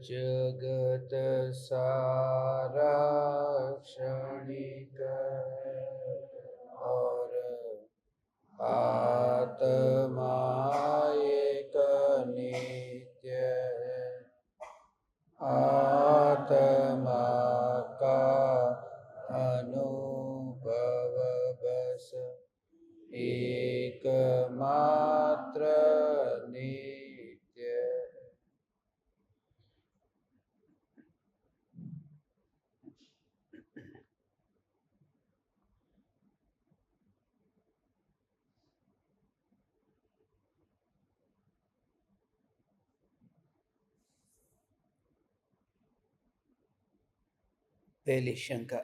जगत सारा क्षणिक है और आत्मा एक नित्य है। आत्मा का अनुभव बस एकमात्र नित्य है। पहली शंका।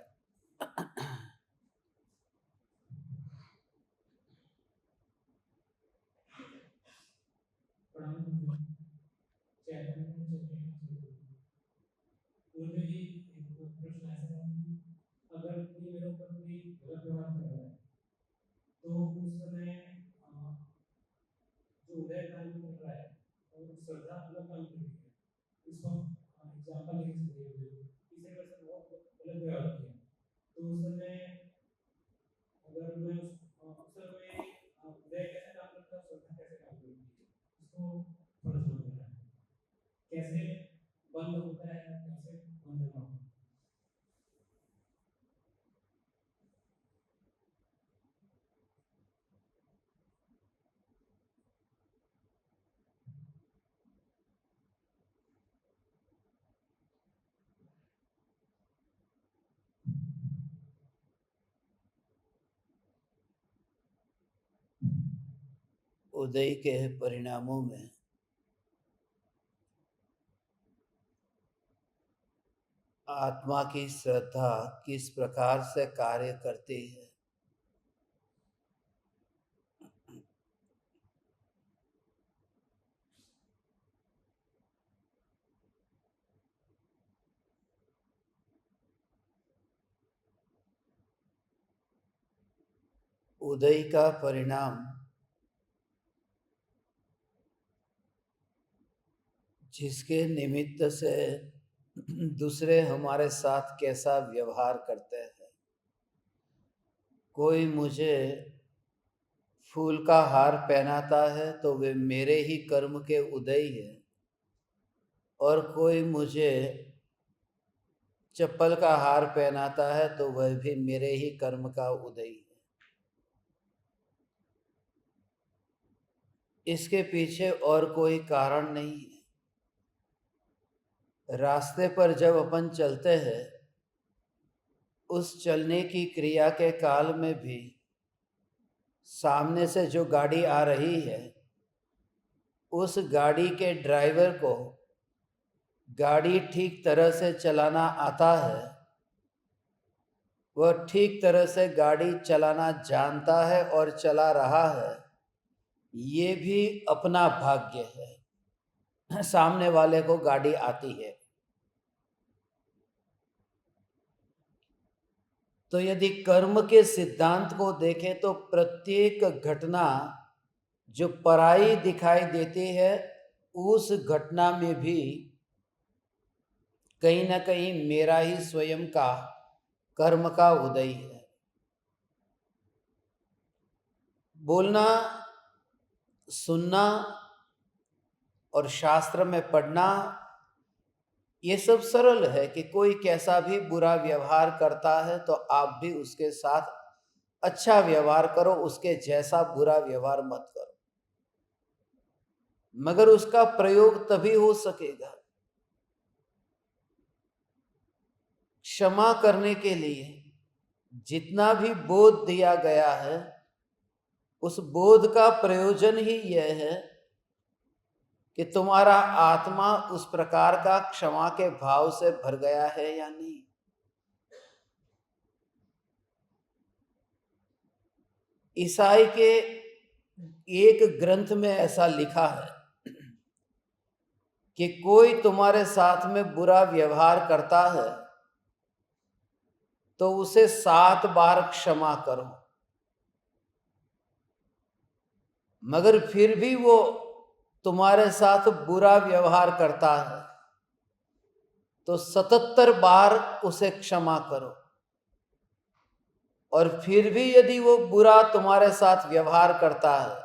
अगर कोई मेरे ऊपर कोई गलत व्यवहार कर रहा है तो उस समय जो उदय काम कर रहा है और श्रद्धा अलग काम कर रही है, इसको एग्जाम्पल लेके चलिए, किसी ने वैसे बहुत गलत व्यवहार किया तो उस समय अगर मैं उस समय उदय कैसे काम करता है, श्रद्धा कैसे काम करती है, इसको थोड़ा समझना है। कैसे बंद होता है, कैसे बंद ना हो। उदय के परिणामों में आत्मा की श्रद्धा किस प्रकार से कार्य करती है, उदय का परिणाम जिसके निमित्त से दूसरे हमारे साथ कैसा व्यवहार करते हैं। कोई मुझे फूल का हार पहनाता है तो वे मेरे ही कर्म के उदय है, और कोई मुझे चप्पल का हार पहनाता है तो वह भी मेरे ही कर्म का उदय है। इसके पीछे और कोई कारण नहीं है। रास्ते पर जब अपन चलते हैं, उस चलने की क्रिया के काल में भी सामने से जो गाड़ी आ रही है, उस गाड़ी के ड्राइवर को गाड़ी ठीक तरह से चलाना आता है, वह ठीक तरह से गाड़ी चलाना जानता है और चला रहा है। ये भी अपना भाग्य है। सामने वाले को गाड़ी आती है। तो यदि कर्म के सिद्धांत को देखें तो प्रत्येक घटना जो पराई दिखाई देती है, उस घटना में भी कहीं ना कहीं मेरा ही स्वयं का कर्म का उदय है। बोलना, सुनना और शास्त्र में पढ़ना ये सब सरल है कि कोई कैसा भी बुरा व्यवहार करता है तो आप भी उसके साथ अच्छा व्यवहार करो, उसके जैसा बुरा व्यवहार मत करो। मगर उसका प्रयोग तभी हो सकेगा क्षमा करने के लिए। जितना भी बोध दिया गया है, उस बोध का प्रयोजन ही यह है कि तुम्हारा आत्मा उस प्रकार का क्षमा के भाव से भर गया है या नहीं। ईसाई के एक ग्रंथ में ऐसा लिखा है कि कोई तुम्हारे साथ में बुरा व्यवहार करता है तो उसे 7 बार क्षमा करो, मगर फिर भी वो तुम्हारे साथ बुरा व्यवहार करता है तो 77 बार उसे क्षमा करो। और फिर भी यदि वो बुरा तुम्हारे साथ व्यवहार करता है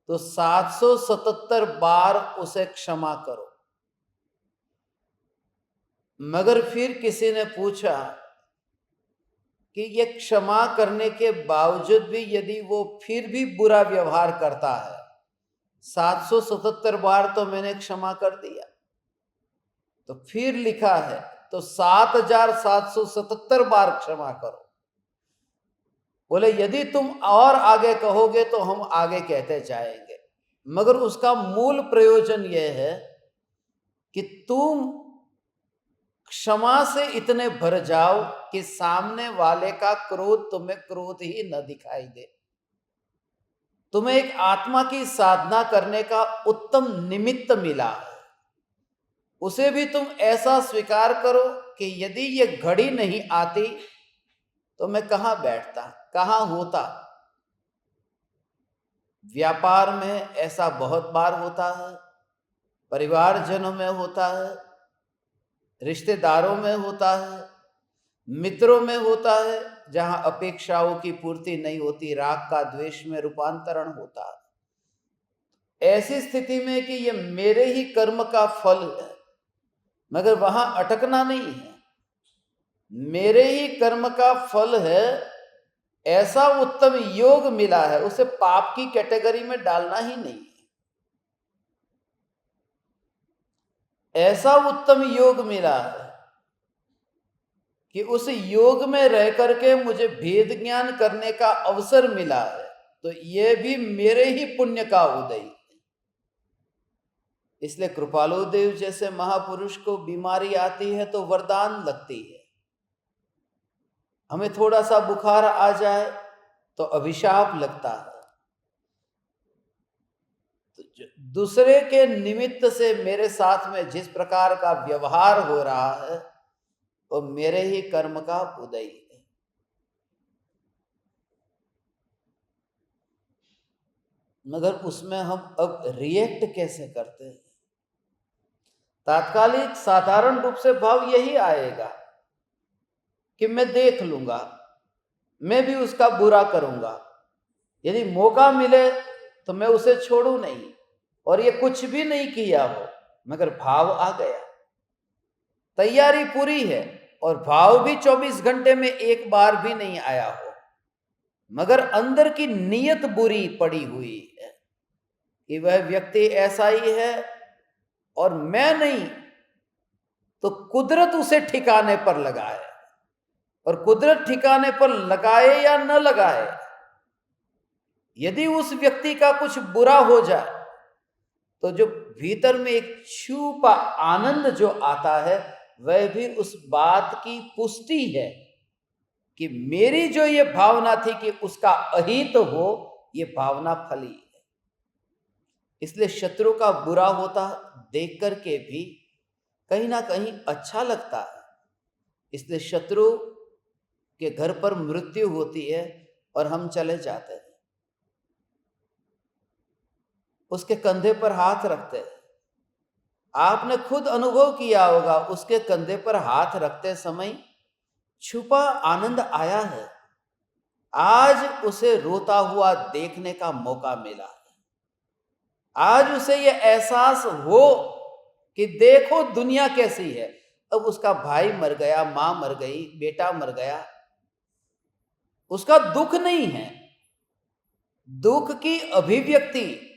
तो 777 बार उसे क्षमा करो। मगर फिर किसी ने पूछा कि ये क्षमा करने के बावजूद भी यदि वो फिर भी बुरा व्यवहार करता है, 777 बार तो मैंने क्षमा कर दिया, तो फिर लिखा है तो 7777 बार क्षमा करो। बोले यदि तुम और आगे कहोगे तो हम आगे कहते जाएंगे, मगर उसका मूल प्रयोजन यह है कि तुम क्षमा से इतने भर जाओ कि सामने वाले का क्रोध तुम्हें क्रोध ही न दिखाई दे। तुम्हें एक आत्मा की साधना करने का उत्तम निमित्त मिला है, उसे भी तुम ऐसा स्वीकार करो कि यदि ये घड़ी नहीं आती तो मैं कहां बैठता, कहां होता। व्यापार में ऐसा बहुत बार होता है, परिवारजनों में होता है, रिश्तेदारों में होता है, मित्रों में होता है, जहां अपेक्षाओं की पूर्ति नहीं होती, राग का द्वेष में रूपांतरण होता है। ऐसी स्थिति में कि ये मेरे ही कर्म का फल है, मगर वहां अटकना नहीं है। मेरे ही कर्म का फल है, ऐसा उत्तम योग मिला है, उसे पाप की कैटेगरी में डालना ही नहीं है। ऐसा उत्तम योग मिला है कि उस योग में रह करके मुझे भेद ज्ञान करने का अवसर मिला है, तो यह भी मेरे ही पुण्य का उदय है। इसलिए कृपालु देव जैसे महापुरुष को बीमारी आती है तो वरदान लगती है। हमें थोड़ा सा बुखार आ जाए तो अभिशाप लगता है। तो दूसरे के निमित्त से मेरे साथ में जिस प्रकार का व्यवहार हो रहा है वो मेरे ही कर्म का उदय है। मगर उसमें हम अब रिएक्ट कैसे करते हैं? तात्कालिक साधारण रूप से भाव यही आएगा कि मैं देख लूंगा, मैं भी उसका बुरा करूंगा, यदि मौका मिले तो मैं उसे छोड़ू नहीं, और ये कुछ भी नहीं किया हो मगर भाव आ गया, तैयारी पूरी है और भाव भी 24 घंटे में एक बार भी नहीं आया हो, मगर अंदर की नीयत बुरी पड़ी हुई है कि वह व्यक्ति ऐसा ही है और मैं नहीं, तो कुदरत उसे ठिकाने पर लगाए। और कुदरत ठिकाने पर लगाए या न लगाए, यदि उस व्यक्ति का कुछ बुरा हो जाए तो जो भीतर में एक छुपा आनंद जो आता है वह भी उस बात की पुष्टि है कि मेरी जो ये भावना थी कि उसका अहित हो, ये भावना फली है। इसलिए शत्रु का बुरा होता देख करके भी कहीं ना कहीं अच्छा लगता है। इसलिए शत्रु के घर पर मृत्यु होती है और हम चले जाते हैं, उसके कंधे पर हाथ रखते हैं। आपने खुद अनुभव किया होगा, उसके कंधे पर हाथ रखते समय छुपा आनंद आया है। आज उसे रोता हुआ देखने का मौका मिला है। आज उसे यह एहसास हो कि देखो दुनिया कैसी है। अब उसका भाई मर गया, मां मर गई, बेटा मर गया, उसका दुख नहीं है। दुख की अभिव्यक्ति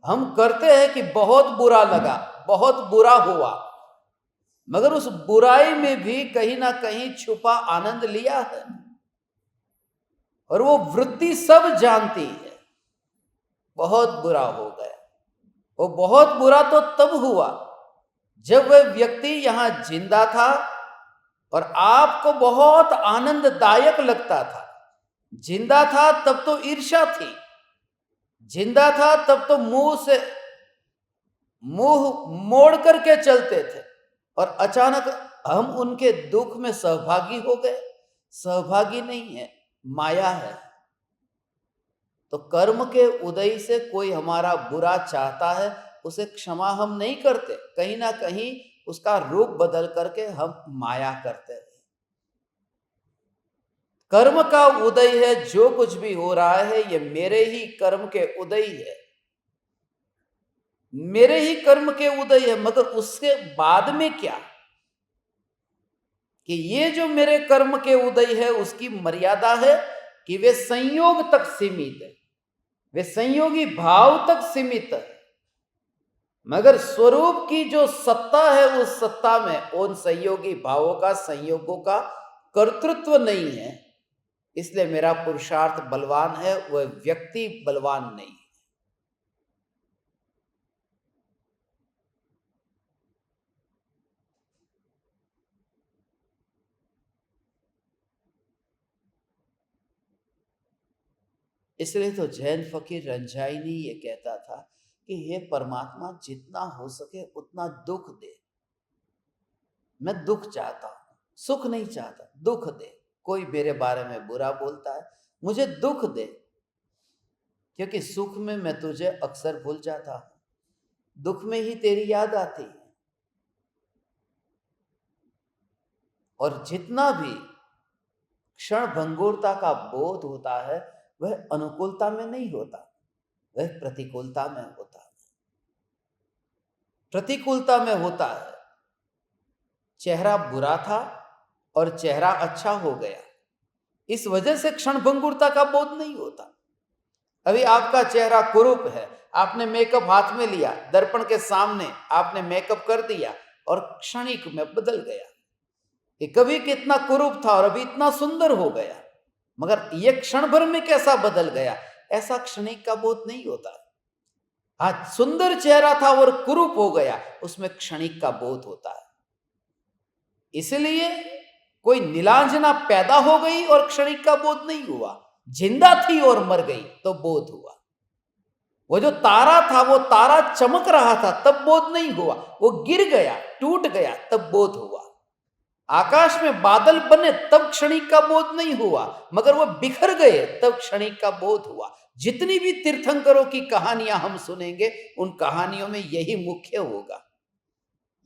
हम करते हैं कि बहुत बुरा लगा, बहुत बुरा हुआ, मगर उस बुराई में भी कहीं ना कहीं छुपा आनंद लिया है। और वो वृत्ति सब जानती है, बहुत बुरा हो गया। वो बहुत बुरा तो तब हुआ जब वह व्यक्ति यहां जिंदा था और आपको बहुत आनंददायक लगता था। जिंदा था तब तो ईर्ष्या थी, जिंदा था तब तो मुंह मोड़ करके चलते थे, और अचानक हम उनके दुख में सहभागी हो गए। सहभागी नहीं है, माया है। तो कर्म के उदय से कोई हमारा बुरा चाहता है, उसे क्षमा हम नहीं करते। कहीं ना कहीं उसका रूप बदल करके हम माया करते हैं। कर्म का उदय है, जो कुछ भी हो रहा है ये मेरे ही कर्म के उदय है, मेरे ही कर्म के उदय है। मगर उसके बाद में क्या कि ये जो मेरे कर्म के उदय है उसकी मर्यादा है कि वे संयोग तक सीमित है, वे संयोगी भाव तक सीमित है। मगर स्वरूप की जो सत्ता है उस सत्ता में उन संयोगी भावों का, संयोगों का कर्तृत्व नहीं है। इसलिए मेरा पुरुषार्थ बलवान है, वह व्यक्ति बलवान नहीं है। इसलिए तो जैन फकीर रंजाइनी ये कहता था कि हे परमात्मा, जितना हो सके उतना दुख दे। मैं दुख चाहता हूं, सुख नहीं चाहता, दुख दे। कोई मेरे बारे में बुरा बोलता है, मुझे दुख दे, क्योंकि सुख में मैं तुझे अक्सर भूल जाता हूं, दुख में ही तेरी याद आती है। और जितना भी क्षण भंगुरता का बोध होता है वह अनुकूलता में नहीं होता, वह प्रतिकूलता में होता है। प्रतिकूलता में होता है। चेहरा बुरा था और चेहरा अच्छा हो गया, इस वजह से क्षण भंगुरता का बोध नहीं होता। अभी आपका चेहरा कुरूप है, आपने मेकअप हाथ में लिया, दर्पण के सामने आपने मेकअप कर दिया और क्षणिक में बदल गया कि कभी कितना कुरूप था और अभी इतना सुंदर हो गया। मगर यह क्षण भर में कैसा बदल गया, ऐसा क्षणिक का बोध नहीं होता। आज सुंदर चेहरा था और कुरूप हो गया, उसमें क्षणिक का बोध होता है। इसलिए कोई नीलांजना पैदा हो गई और क्षणिक का बोध नहीं हुआ, जिंदा थी और मर गई तो बोध हुआ। वो जो तारा था वो तारा चमक रहा था तब बोध नहीं हुआ, वो गिर गया, टूट गया तब बोध हुआ। आकाश में बादल बने तब क्षणिक का बोध नहीं हुआ, मगर वो बिखर गए तब क्षणिक का बोध हुआ। जितनी भी तीर्थंकरों की कहानियां हम सुनेंगे उन कहानियों में यही मुख्य होगा।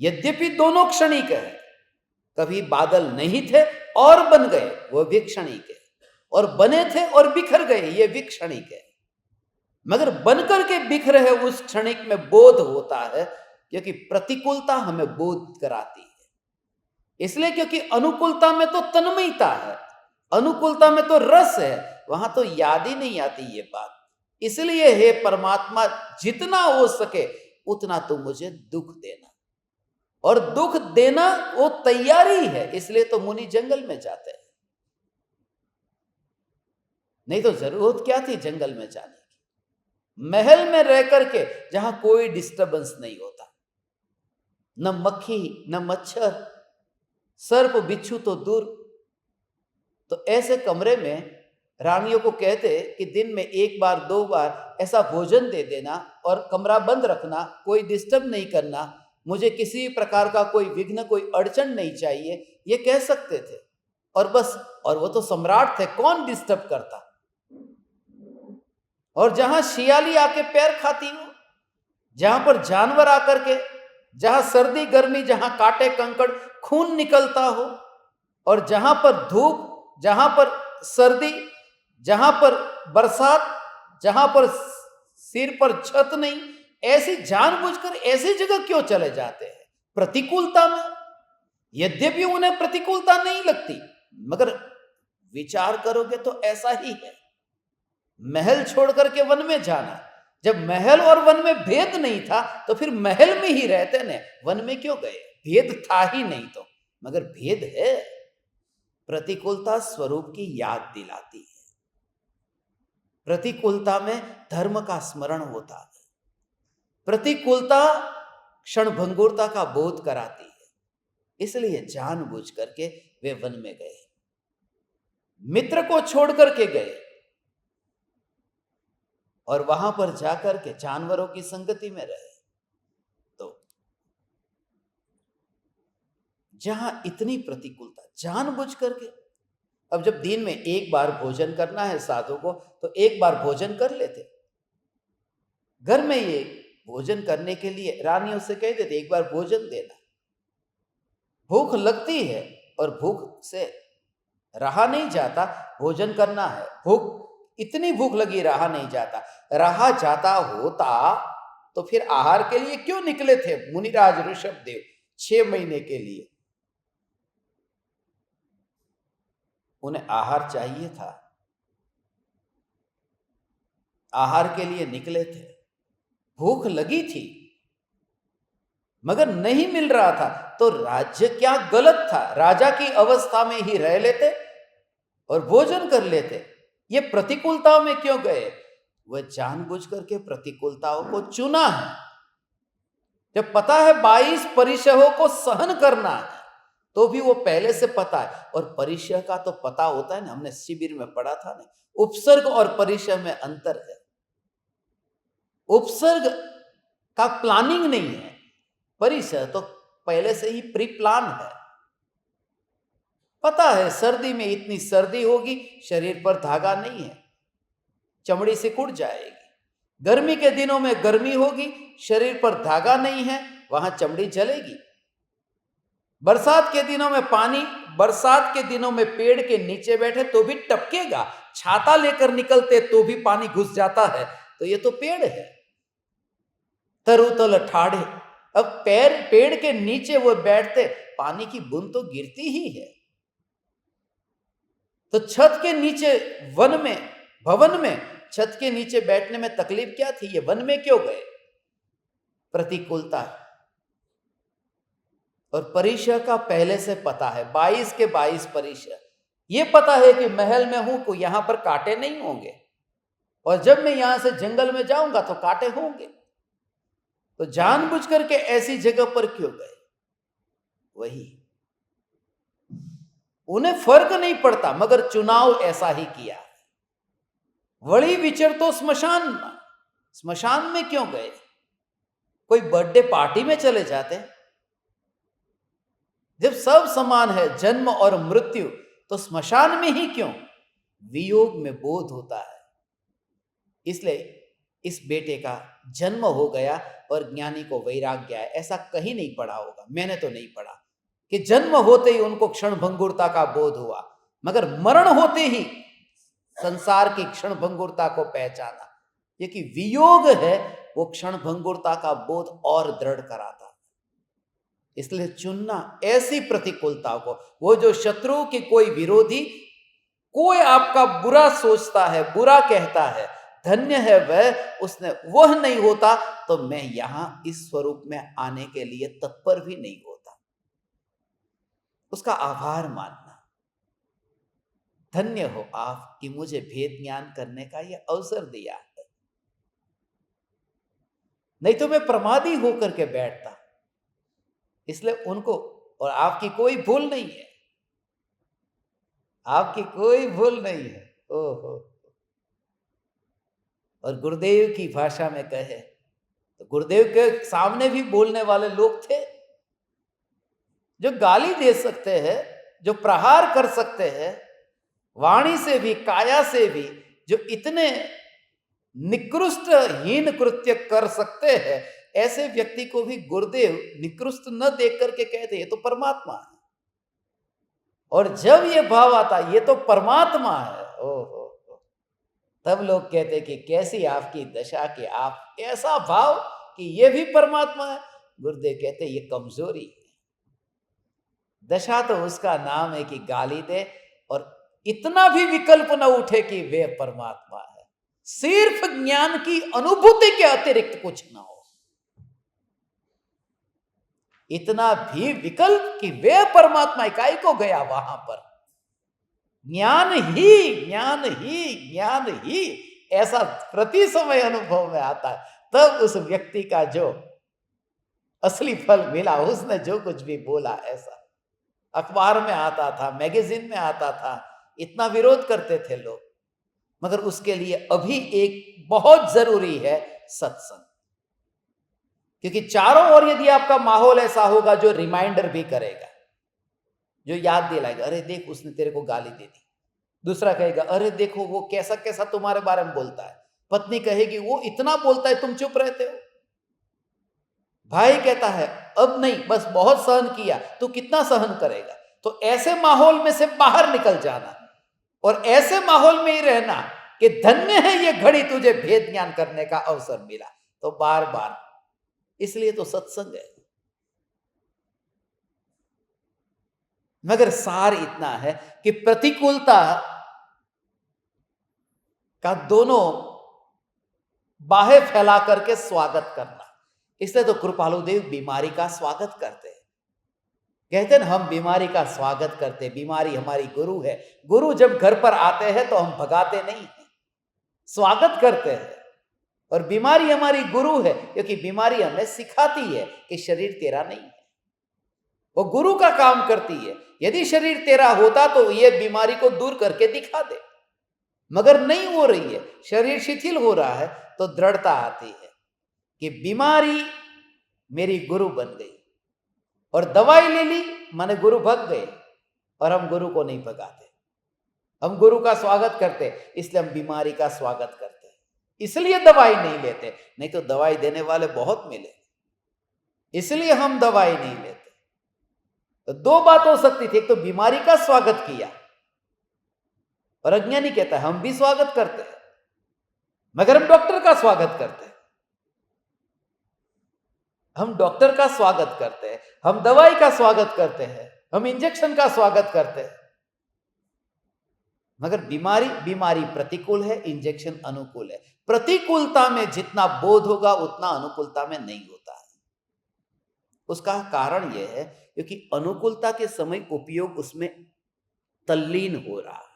यद्यपि दोनों क्षणिक है, कभी बादल नहीं थे और बन गए, वो भी क्षणिक है, और बने थे और बिखर गए, ये भी क्षणिक है। मगर बनकर के बिखरे है उस क्षणिक में बोध होता है, क्योंकि प्रतिकूलता हमें बोध कराती है। इसलिए क्योंकि अनुकूलता में तो तन्मयता है, अनुकूलता में तो रस है, वहां तो याद ही नहीं आती ये बात। इसलिए हे परमात्मा, जितना हो सके उतना तू मुझे दुख देना, और दुख देना वो तैयारी है। इसलिए तो मुनि जंगल में जाते हैं, नहीं तो जरूरत क्या थी जंगल में जाने की। महल में रह करके जहां कोई डिस्टरबेंस नहीं होता, न मक्खी न मच्छर, सर्प बिच्छू तो दूर। तो ऐसे कमरे में रानियों को कहते कि दिन में एक बार दो बार ऐसा भोजन दे देना और कमरा बंद रखना, कोई डिस्टर्ब नहीं करना, मुझे किसी प्रकार का कोई विघ्न, कोई अड़चन नहीं चाहिए, ये कह सकते थे और बस। और वो तो सम्राट थे, कौन डिस्टर्ब करता। और जहां शियाली आके पैर खाती हो, जहां पर जानवर आकर के, जहां सर्दी गर्मी, जहां कांटे कंकड़ खून निकलता हो, और जहां पर धूप, जहां पर सर्दी, जहां पर बरसात, जहां पर सिर पर छत नहीं, ऐसी जानबूझकर ऐसी जगह क्यों चले जाते हैं प्रतिकूलता में। यद्यपि उन्हें प्रतिकूलता नहीं लगती, मगर विचार करोगे तो ऐसा ही है। महल छोड़ करके वन में जाना, जब महल और वन में भेद नहीं था तो फिर महल में ही रहते ने, वन में क्यों गए, भेद था ही नहीं तो। मगर भेद है। प्रतिकूलता स्वरूप की याद दिलाती है, प्रतिकूलता में धर्म का स्मरण होता है, प्रतिकूलता क्षणभंगुरता का बोध कराती है। इसलिए जानबूझ करके वे वन में गए, मित्र को छोड़ करके गए, और वहां पर जाकर के जानवरों की संगति में रहे। तो जहां इतनी प्रतिकूलता, जानबूझ करके, अब जब दिन में एक बार भोजन करना है साधु को तो एक बार भोजन कर लेते। घर में ये भोजन करने के लिए रानियों से कह देते एक बार भोजन देना, भूख लगती है और भूख से रहा नहीं जाता, भोजन करना है। इतनी भूख लगी, रहा नहीं जाता। रहा जाता होता तो फिर आहार के लिए क्यों निकले थे मुनिराज ऋषभ देव 6 महीने के लिए? उन्हें आहार चाहिए था, आहार के लिए निकले थे। भूख लगी थी मगर नहीं मिल रहा था, तो राज्य क्या गलत था? राजा की अवस्था में ही रह लेते और भोजन कर लेते। ये प्रतिकूलताओं में क्यों गए? वह जानबूझ करके प्रतिकूलताओं को चुना है। जब पता है 22 परिशहों को सहन करना है, तो भी वो पहले से पता है। और परिशह का तो पता होता है ना, हमने शिविर में पढ़ा था ना, उपसर्ग और परिशह में अंतर है। उपसर्ग का प्लानिंग नहीं है, परिशह तो पहले से ही प्री प्लान है। पता है सर्दी में इतनी सर्दी होगी, शरीर पर धागा नहीं है, चमड़ी से कुट जाएगी। गर्मी के दिनों में गर्मी होगी, शरीर पर धागा नहीं है, वहां चमड़ी जलेगी। बरसात के दिनों में पानी, बरसात के दिनों में पेड़ के नीचे बैठे तो भी टपकेगा, छाता लेकर निकलते तो भी पानी घुस जाता है। तो ये तो पेड़ है, तरुतल ठाढ़े। अब पेड़ के नीचे वो बैठते, पानी की बूंद तो गिरती ही है। तो छत के नीचे वन में, भवन में छत के नीचे बैठने में तकलीफ क्या थी? ये वन में क्यों गए? प्रतिकूलता। और परिशह का पहले से पता है, 22 के 22 परिशह। ये पता है कि महल में हूं को यहां पर कांटे नहीं होंगे, और जब मैं यहां से जंगल में जाऊंगा तो कांटे होंगे। तो जानबूझ करके ऐसी जगह पर क्यों गए? वही, उन्हें फर्क नहीं पड़ता, मगर चुनाव ऐसा ही किया। वड़ी विचर तो स्मशान में क्यों गए? कोई बर्थडे पार्टी में चले जाते। जब सब समान है, जन्म और मृत्यु, तो स्मशान में ही क्यों? वियोग में बोध होता है। इसलिए इस बेटे का जन्म हो गया और ज्ञानी को वैराग्य आया। ऐसा कहीं नहीं पढ़ा होगा, मैंने तो नहीं पढ़ा कि जन्म होते ही उनको क्षण भंगुरता का बोध हुआ, मगर मरण होते ही संसार की क्षण भंगुरता को पहचाना। ये कि वियोग है, वो क्षण भंगुरता का बोध और दृढ़ कराता। इसलिए चुनना ऐसी प्रतिकूलताओं को। वो जो शत्रु की कोई विरोधी, कोई आपका बुरा सोचता है, बुरा कहता है, धन्य है वह, उसने वह नहीं होता तो मैं यहां इस स्वरूप में आने के लिए तत्पर भी नहीं होता। उसका आभार मानना, धन्य हो आप कि मुझे भेद ज्ञान करने का यह अवसर दिया है, नहीं तो मैं प्रमादी होकर के बैठता। इसलिए उनको, और आपकी कोई भूल नहीं है, आपकी कोई भूल नहीं है। ओहो। और गुरुदेव की भाषा में कहे तो गुरुदेव के सामने भी बोलने वाले लोग थे, जो गाली दे सकते हैं, जो प्रहार कर सकते हैं, वाणी से भी काया से भी, जो इतने निकृष्ट हीन कृत्य कर सकते हैं, ऐसे व्यक्ति को भी गुरुदेव निकृष्ट न देख करके कहते ये तो परमात्मा है। और जब ये भाव आता ये तो परमात्मा है, ओहो, तब लोग कहते कि कैसी आपकी दशा कि आप ऐसा भाव कि ये भी परमात्मा है। गुरुदेव कहते ये कमजोरी है। दशा तो उसका नाम है कि गाली दे और इतना भी विकल्प न उठे कि वे परमात्मा है। सिर्फ ज्ञान की अनुभूति के अतिरिक्त कुछ ना हो, इतना भी विकल्प कि वे परमात्मा इकाई को गया वहां पर। ज्ञान ही ऐसा प्रति समय अनुभव में आता है, तब उस व्यक्ति का जो असली फल मिला, उसने जो कुछ भी बोला ऐसा अखबार में आता था, मैगजीन में आता था, इतना विरोध करते थे लोग। मगर उसके लिए अभी एक बहुत जरूरी है सत्संग, क्योंकि चारों ओर यदि आपका माहौल ऐसा होगा जो रिमाइंडर भी करेगा, जो याद दिलाएगा, अरे देख उसने तेरे को गाली दे दी। दूसरा कहेगा अरे देखो वो कैसा कैसा तुम्हारे बारे में बोलता है। पत्नी कहेगी वो इतना बोलता है तुम चुप रहते हो। भाई कहता है अब नहीं, बस बहुत सहन किया, तू कितना सहन करेगा। तो ऐसे माहौल में से बाहर निकल जाना और ऐसे माहौल में ही रहना कि धन्य है ये घड़ी, तुझे भेद ज्ञान करने का अवसर मिला। तो बार बार, इसलिए तो सत्संग है। मगर सार इतना है कि प्रतिकूलता का दोनों बाहें फैला करके स्वागत करना। इसलिए तो कृपालु देव बीमारी का स्वागत करते हैं। कहते हैं ना, हम बीमारी का स्वागत करते हैं, बीमारी हमारी गुरु है। गुरु जब घर पर आते हैं तो हम भगाते नहीं हैं, स्वागत करते हैं। और बीमारी हमारी गुरु है, क्योंकि बीमारी हमें सिखाती है कि शरीर तेरा नहीं है। वो गुरु का काम करती है। यदि शरीर तेरा होता तो ये बीमारी को दूर करके दिखा दे, मगर नहीं हो रही है, शरीर शिथिल हो रहा है, तो दृढ़ता आती है कि बीमारी मेरी गुरु बन गई। और दवाई ले ली माने गुरु भग गए, और हम गुरु को नहीं भगाते, हम गुरु का स्वागत करते। इसलिए हम बीमारी का स्वागत करते, इसलिए दवाई नहीं लेते। नहीं तो दवाई देने वाले बहुत मिले, इसलिए हम दवाई नहीं लेते। तो दो बात हो सकती थी, एक तो बीमारी का स्वागत किया, और अज्ञानी कहता है हम भी स्वागत करते हैं, मगर हम डॉक्टर का स्वागत करते हैं, हम डॉक्टर का स्वागत करते हैं, हम दवाई का स्वागत करते हैं, हम इंजेक्शन का स्वागत करते हैं। मगर बीमारी प्रतिकूल है, इंजेक्शन अनुकूल है। प्रतिकूलता में जितना बोध होगा उतना अनुकूलता में नहीं होता है। उसका कारण यह है क्योंकि अनुकूलता के समय उपयोग उसमें तल्लीन हो रहा है,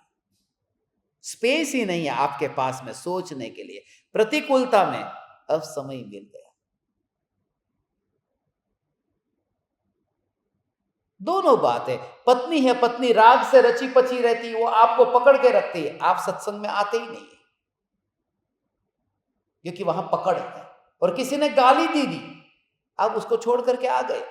स्पेस ही नहीं है आपके पास में सोचने के लिए। प्रतिकूलता में अब समय मिल गया। दोनों बात है। पत्नी है, पत्नी राग से रची पची रहती है, वो आपको पकड़ के रखती है, आप सत्संग में आते ही नहीं है क्योंकि वहां पकड़ है। और किसी ने गाली दी, आप उसको छोड़ करके आ गए,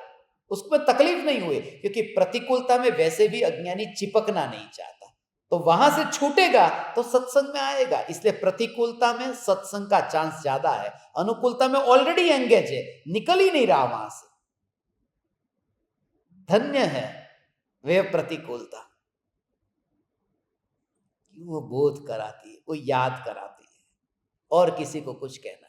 उसमें तकलीफ नहीं हुई, क्योंकि प्रतिकूलता में वैसे भी अज्ञानी चिपकना नहीं चाहता, तो वहां से छूटेगा तो सत्संग में आएगा। इसलिए प्रतिकूलता में सत्संग का चांस ज्यादा है, अनुकूलता में ऑलरेडी एंगेज है, निकल ही नहीं रहा वहां से। धन्य है वे प्रतिकूलता, वो बोध कराती है, वो याद कराती है, और किसी को कुछ कहना।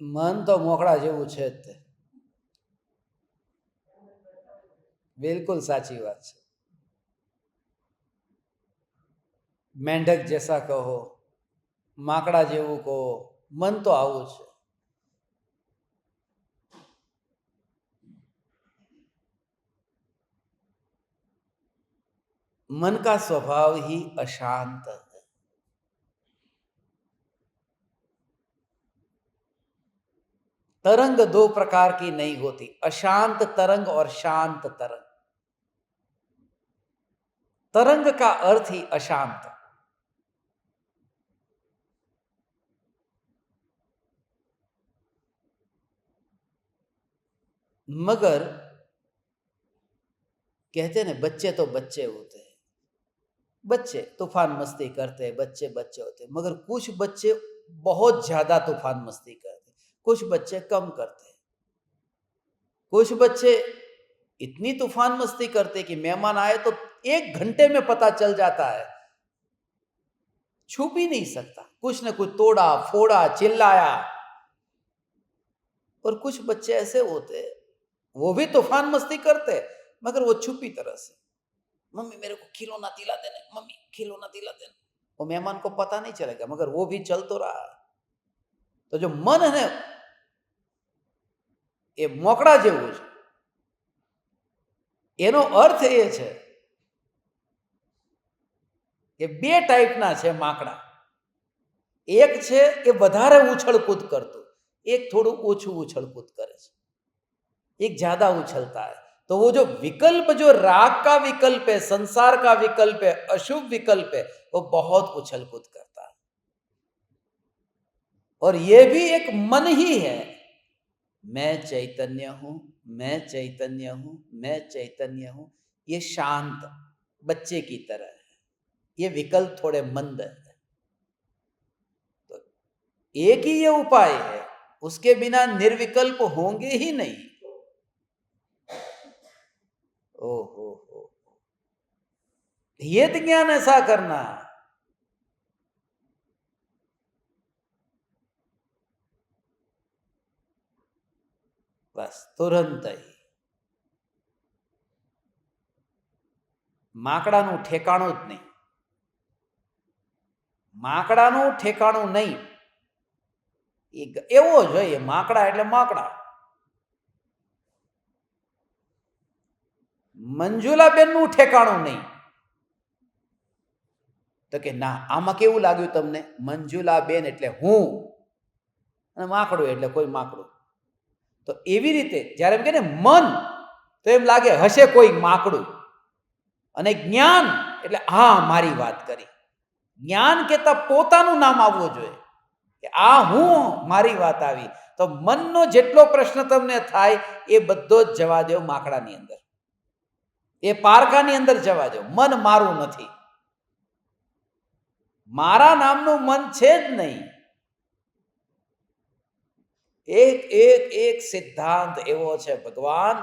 મન તો મોકળા જેવું છે જ તે. बिल्कुल साची बात है. मेंढक जैसा कहो, माकड़ा जेवू कहो, मन तो आवू छे. मन का स्वभाव ही अशांत है. तरंग दो प्रकार की नहीं होती, अशांत तरंग और शांत तरंग. तरंग का अर्थ ही अशांत. मगर कहते हैं ना, बच्चे तो बच्चे होते हैं, बच्चे तूफान मस्ती करते हैं, बच्चे बच्चे होते हैं. मगर कुछ बच्चे बहुत ज्यादा तूफान मस्ती करते हैं, कुछ बच्चे कम करते हैं. कुछ बच्चे इतनी तूफान मस्ती करते कि मेहमान आए तो 1 घंटे में पता चल जाता है, छुप ही नहीं सकता. कुछ न कुछ तोड़ा फोड़ा, चिल्लाया. और कुछ बच्चे ऐसे होते, वो भी तूफान मस्ती करते, मगर वो छुपी तरह से, मम्मी मेरे को खिलौना दिला देना, मम्मी खिलौना दिला देना. वो मेहमान को पता नहीं चलेगा, मगर वो भी चल तो रहा है. તો જો મન ને એ મોકળા જેવું છે. એનો અર્થ એ છે કે બે ટાઈપના છે માકડા. એક છે એ વધારે ઉછળકૂદ કરતું, एक थोड़ू ओछू उछल-कूद करे छे, एक ज्यादा उछलता है. तो वो जो विकल्प, जो राग का विकल्प है, संसार का विकल्प है, अशुभ विकल्प है, वो बहुत उछल-कूद करता है. और ये भी एक मन ही है. मैं चैतन्य हूं, मैं चैतन्य हूं, मैं चैतन्य हूं. ये शांत बच्चे की तरह है. ये विकल्प थोड़े मंद है. तो एक ही ये उपाय है, उसके बिना निर्विकल्प होंगे ही नहीं. ओहो हो, ये ज्ञान ऐसा करना. बस तुरंत ही માકડાનું ઠેકાણું જ નહીં. માકડાનું ઠેકાણું નહીં. એવો જોઈએ માકડા એટલે માકડા. મંજુલાબેનનું ઠેકાણું નહીં. તો કે ના, આમાં કેવું લાગ્યું તમને? મંજુલાબેન એટલે હું અને માકડું એટલે કોઈ માકડું. તો એવી રીતે જ્યારે એમ કે ને મન, તો એમ લાગે હશે કોઈ માકડું. અને જ્ઞાન એટલે હા મારી વાત કરી. જ્ઞાન કહેતા પોતાનું નામ આવવું જોઈએ કે આ હું, મારી વાત આવી. તો મનનો જેટલો પ્રશ્ન તમને થાય એ બધો જ જવા દો માકડાની અંદર, એ પારકાની અંદર જવા દો. મન મારું નથી, મારા નામનું મન છે જ નહીં. એક એક એક સિદ્ધાંત એવો છે ભગવાન.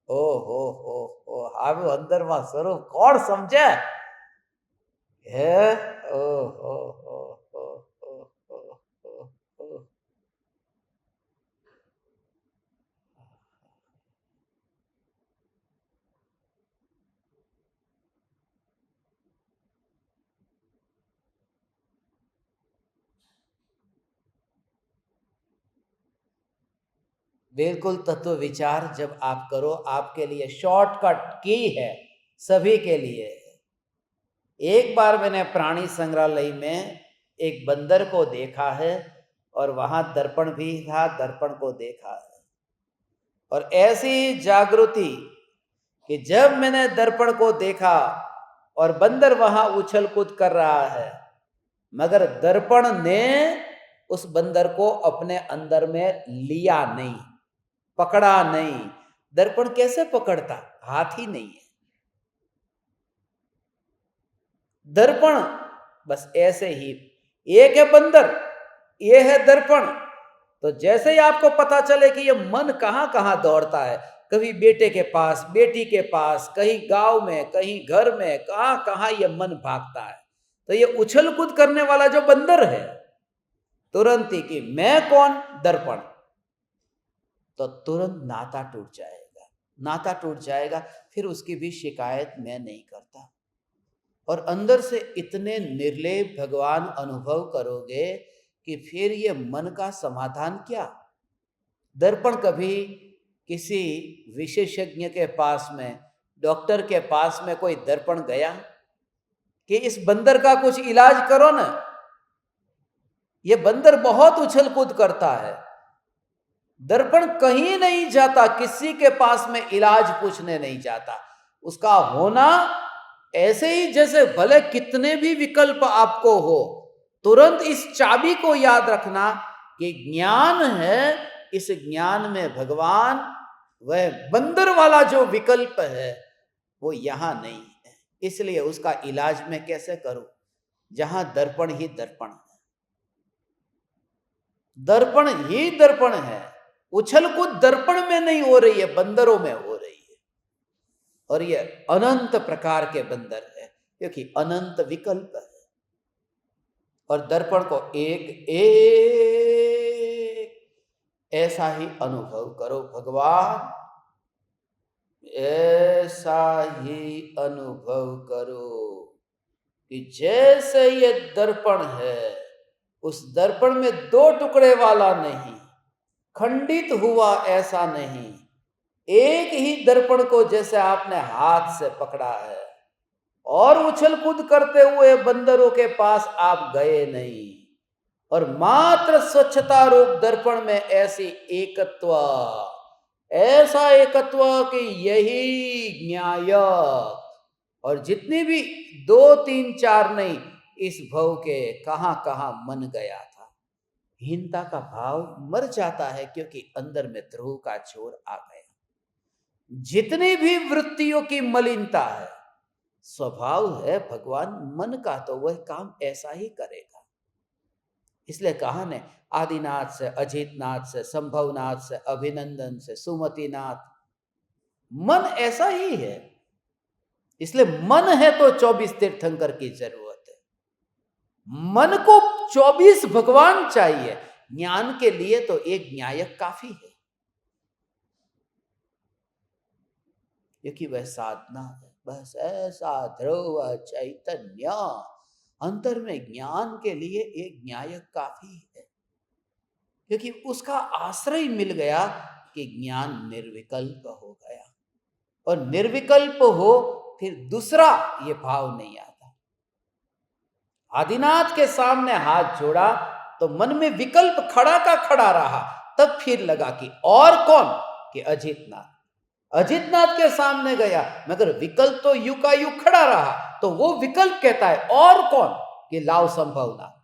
ઓહો હો હો, આવ્યો અંદરમાં સ્વરૂપ કોણ સમજે? હે ઓહો હો હો હો. बिल्कुल तत्व विचार जब आप करो, आपके लिए शॉर्टकट की है, सभी के लिए. एक बार मैंने प्राणी संग्रहालय में एक बंदर को देखा है और वहां दर्पण भी था, दर्पण को देखा है. और ऐसी जागृति कि जब मैंने दर्पण को देखा और बंदर वहां उछल कूद कर रहा है, मगर दर्पण ने उस बंदर को अपने अंदर में लिया नहीं, पकड़ा नहीं. दर्पण कैसे पकड़ता? हाथ ही नहीं है. दर्पण बस ऐसे ही, एक है बंदर, ये है दर्पण. तो जैसे ही आपको पता चले कि ये मन कहां कहां दौड़ता है, कभी बेटे के पास, बेटी के पास, कहीं गांव में, कहीं घर में, कहां कहां ये मन भागता है, तो ये उछल कूद करने वाला जो बंदर है, तुरंत ही कि मैं कौन? दर्पण. तो तुरंत नाता टूट जाएगा, नाता टूट जाएगा. फिर उसकी भी शिकायत मैं नहीं करता. और अंदर से इतने निर्लेप भगवान अनुभव करोगे कि फिर ये मन का समाधान क्या? दर्पण कभी किसी विशेषज्ञ के पास में, डॉक्टर के पास में कोई दर्पण गया कि इस बंदर का कुछ इलाज करो ना? ये बंदर बहुत उछल कूद करता है. दर्पण कहीं नहीं जाता, किसी के पास में इलाज पूछने नहीं जाता. उसका होना ऐसे ही जैसे भले कितने भी विकल्प आपको हो, तुरंत इस चाबी को याद रखना कि ज्ञान है, इस ज्ञान में भगवान, वह बंदर वाला जो विकल्प है वो यहां नहीं है. इसलिए उसका इलाज मैं कैसे करूं जहां दर्पण ही दर्पण है, दर्पण ही दर्पण है. उछल कूद दर्पण में नहीं हो रही है, बंदरों में हो रही है. और ये अनंत प्रकार के बंदर है, क्योंकि अनंत विकल्प है. और दर्पण को एक एक ऐसा ही अनुभव करो भगवान, ऐसा ही अनुभव करो कि जैसे ये दर्पण है, उस दर्पण में दो टुकड़े वाला नहीं, खंडित हुआ ऐसा नहीं, एक ही दर्पण को जैसे आपने हाथ से पकड़ा है और उछल कूद करते हुए बंदरों के पास आप गए नहीं, और मात्र स्वच्छता रूप दर्पण में ऐसी एकत्व, ऐसा एकत्व कि यही न्यायक, और जितनी भी 2 3 4 नहीं, इस भव के कहां कहां मन गया था। हीनता का भाव मर जाता है क्योंकि अंदर में ध्रुव का छोर आ गया। जितनी भी वृत्तियों की मलिनता है, स्वभाव है भगवान मन का, तो वह काम ऐसा ही करेगा। इसलिए कहा ने आदिनाथ से, अजितनाथ से, संभवनाथ से, अभिनंदन से, सुमतिनाथ, मन ऐसा ही है। इसलिए मन है तो 24 तीर्थंकर की जरूरत है। मन को 24 भगवान चाहिए। ज्ञान के लिए तो एक न्यायक काफी है, क्योंकि वह साधना है। बस ऐसा ध्रुव चैतन्य अंतर में ज्ञान के लिए एक न्यायक काफी है, क्योंकि उसका आश्रय मिल गया कि ज्ञान निर्विकल्प हो गया, और निर्विकल्प हो फिर दूसरा ये भाव नहीं आता। आदिनाथ के सामने हाथ जोड़ा तो मन में विकल्प खड़ा का खड़ा रहा, तब फिर लगा कि और कौन, कि अजितनाथ। अजितनाथ के सामने गया मगर विकल्प तो यू का यू खड़ा रहा, तो वो विकल्प कहता है और कौन, कि लाव संभवनाथ।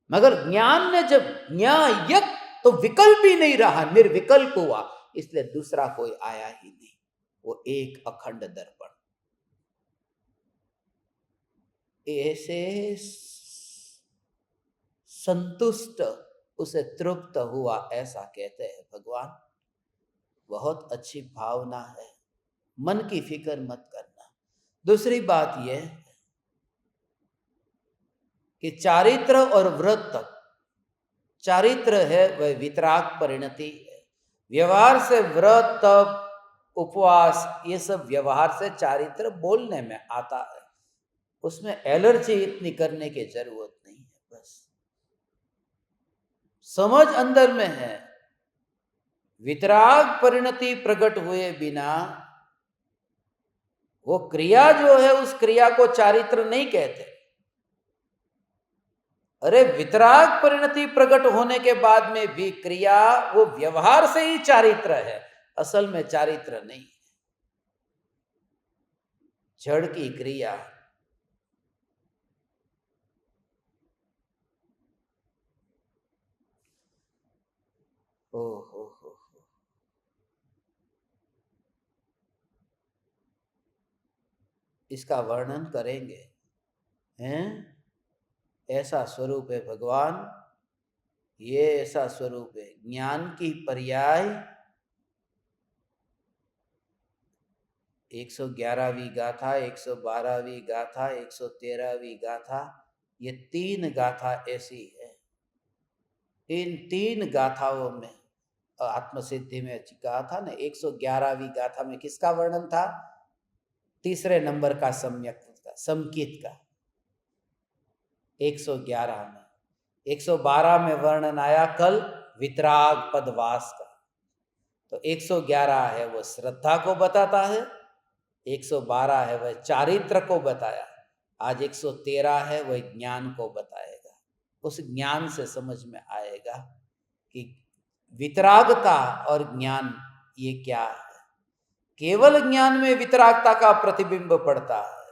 मगर ज्ञान ने जब न्यायक, तो विकल्प ही नहीं रहा, निर्विकल्प हुआ, इसलिए दूसरा कोई आया ही नहीं, वो एक अखंड दर्पण। ऐसे संतुष्ट, उसे तृप्त हुआ, ऐसा कहते हैं भगवान। बहुत अच्छी भावना है, मन की फिक्र मत करना। दूसरी बात यह कि चारित्र और व्रत, चारित्र है वह वितराग परिणति है। व्यवहार से व्रत, तप, उपवास, ये सब व्यवहार से चारित्र बोलने में आता है, उसमें एलर्जी इतनी करने की जरूरत नहीं है। बस समझ अंदर में है। वितराग परिणति प्रकट हुए बिना वो क्रिया जो है, उस क्रिया को चारित्र नहीं कहते। अरे वितराग परिणति प्रकट होने के बाद में भी क्रिया वो व्यवहार से ही चारित्र है, असल में चारित्र नहीं है, जड़ की क्रिया। ओ हो, इसका वर्णन करेंगे हैं। ऐसा स्वरूप है भगवान, ये ऐसा स्वरूप है। ज्ञान की पर्याय 111वीं गाथा, 112वीं गाथा, 113वीं गाथा, ये 3 गाथा ऐसी है। इन 3 गाथाओं में आत्मसिद्धि में कहा था ना, 111वीं गाथा में किसका वर्णन था? तीसरे नंबर का सम्यक का, समकित का। 111 में, 112 में वर्णन आया कल वितराग पदवास का। तो 111 है वो श्रद्धा को बताता है, 112 है वह चारित्र को बताया, आज 113 है वह ज्ञान को बताएगा। उस ज्ञान से समझ में आएगा कि वितरागता और ज्ञान ये क्या है। केवल ज्ञान में वितरागता का प्रतिबिंब पड़ता है,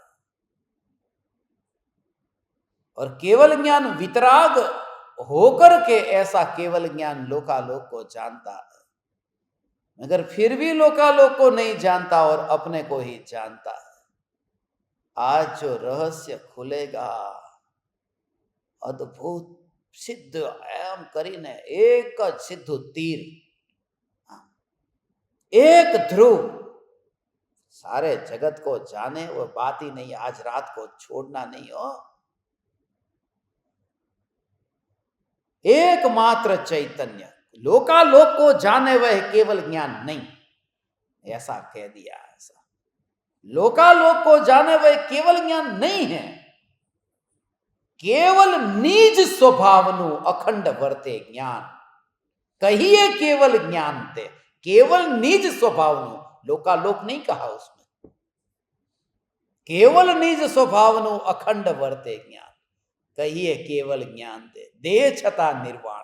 और केवल ज्ञान वितराग होकर के ऐसा केवल ज्ञान लोकालोक को जानता है, मगर फिर भी लोकालोक को नहीं जानता और अपने को ही जानता है। आज जो रहस्य खुलेगा, अद्भुत सिद्ध एम करीने एक सिद्ध तीर, एक ध्रुव सारे जगत को जाने, वो बात ही नहीं। आज रात को छोड़ना नहीं हो। एकमात्र चैतन्य, लोकालोक को जाने वह केवल ज्ञान नहीं, ऐसा कह दिया। ऐसा लोकालोक को जाने वह केवल ज्ञान नहीं है, केवल निज स्वभावनु अखंड वर्ते ज्ञान, कहिए केवल ज्ञान ते, केवल निज स्वभावनु, लोकालोक नहीं कहा उसमें, केवल निज स्वभावनु अखंड वर्ते ज्ञान, कहिए केवल ज्ञान ते, देह छता निर्वाण।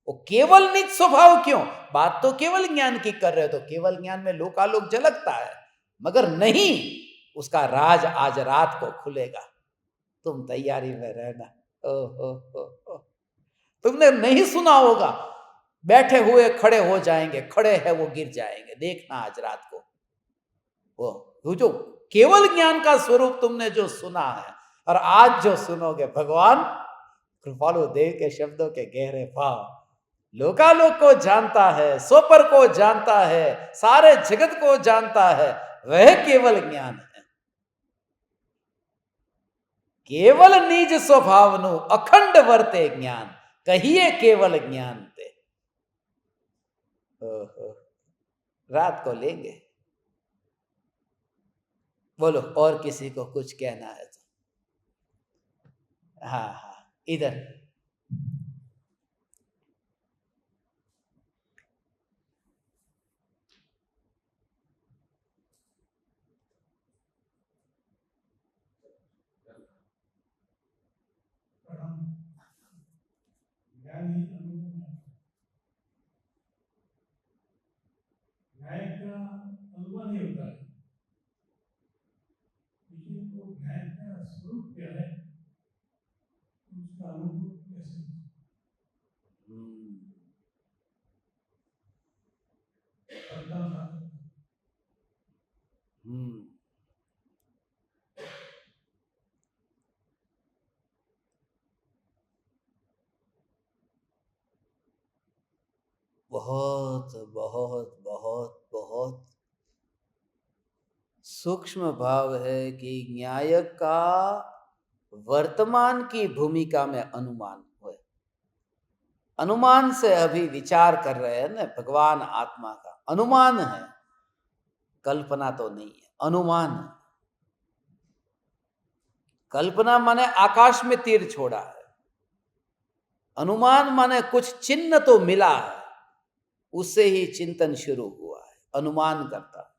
वो केवल निज स्वभाव क्यों, बात तो केवल ज्ञान की कर रहे हो, तो केवल ज्ञान में लोकालोक झलकता है, मगर नहीं, उसका राज आज रात को खुलेगा, तुम तैयारी में रहना। ओ। तुमने नहीं सुना होगा, बैठे हुए खड़े हो जाएंगे, खड़े हैं वो गिर जाएंगे, देखना आज रात को। वो जो केवल ज्ञान का स्वरूप तुमने जो सुना है और आज जो सुनोगे, भगवान कृपालु देव के शब्दों के गहरे भाव, लोकालोक को जानता है, स्वपर को जानता है, सारे जगत को जानता है, वह केवल ज्ञान है। केवल निज स्वभावनु अखंड वर्ते ज्ञान, कहिए केवल ज्ञान ते। रात को लेंगे। बोलो, और किसी को कुछ कहना है तो? हाँ, इधर। न्याय का अनुमान ही होता है, लेकिन वो न्याय का स्वरूप क्या है, उसका अनुभव कैसे? बहुत बहुत बहुत बहुत सूक्ष्म भाव है कि न्याय का वर्तमान की भूमिका में अनुमान हुए। अनुमान से अभी विचार कर रहे हैं ना, भगवान आत्मा का अनुमान है, कल्पना तो नहीं है, अनुमान है। कल्पना माने आकाश में तीर छोड़ा है, अनुमान माने कुछ चिन्ह तो मिला है, उससे ही चिंतन शुरू हुआ है, अनुमान करता है।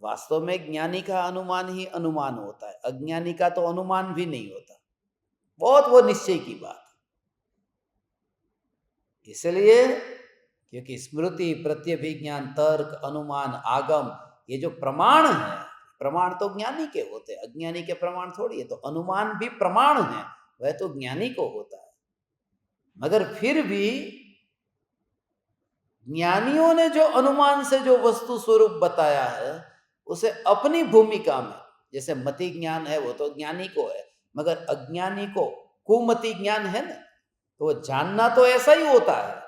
वास्तव में ज्ञानी का अनुमान ही अनुमान होता है, अज्ञानी का तो अनुमान भी नहीं होता, बहुत वो निश्चय की बात है। इसलिए क्योंकि स्मृति, प्रत्यभिज्ञान, तर्क, अनुमान, आगम, ये जो प्रमाण है, प्रमाण तो ज्ञानी के होते हैं, अज्ञानी के प्रमाण थोड़ी है। तो अनुमान भी प्रमाण है, वह तो ज्ञानी को होता है। मगर फिर भी ज्ञानियों ने जो अनुमान से जो वस्तु स्वरूप बताया है, उसे अपनी भूमिका में, जैसे मति ज्ञान है वो तो ज्ञानी को है, मगर अज्ञानी को कुमति ज्ञान है ना, तो वो जानना तो ऐसा ही होता है।